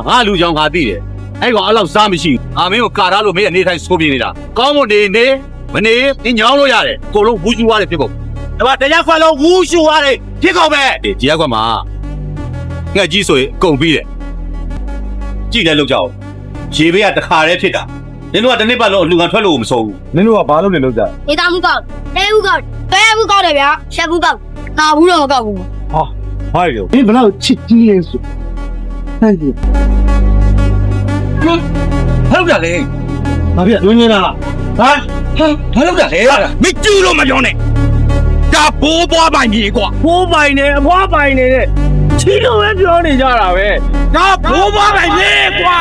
ငါလူချောင်းငါသိတယ်အဲ့ကောင်အဲ့လောက်စားမရှိဘူးငါမင်းကိုကာထားလို့မင်းအနေထိုင်ဆိုးပြနေတာကောင်းမွန်နေနေမနေသင်ညောင်းလို့ရတယ်အကုန်လုံးဝူးရှူရတယ်ဖြစ်ကုန်ဒါပေမဲ့တရားခွက်လုံးဝူးရှူရတယ်ဖြစ်ကုန်ပဲဒီရက်ခွက်မှာငှက်ကြီးဆိုရင်အကုန်ပြီးတယ်ကြည့်တယ်လို့ကြောက်ရေဘေးကတခါတည်းဖြစ်တာနင်တို့ကတစ်နေ့ပတ်လုံးအလူခံထွက်လို့မစိုးဘူး နင်တို့ကဘာလုပ်နေလို့ကြ နေသားမှုကောက်တဲမှုကောက်တဲမှုကောက်တယ်ဗျာရှက်မှုကောက်ကာဘူးတော့မကောက်ဘူး ဟာဘာလို့နင်ဘယ်လောက်ချစ်ကြီးလဲဆိုဟဲ့ဒီ ဘာလုပ်တာလဲ ဘာဖြစ်နင်းနေတာလားဟာ ဘာလုပ်တာလဲမကြည့်လို့မပြောနဲ့ဒါဘိုးဘွားပိုင်ကြီးကွာ ဖိုးပိုင်နေအဖွားပိုင်နေတဲ့ချီလို့ပဲပြောနေကြတာပဲ ဒါဘိုးဘွားပိုင်ကြီးကွာ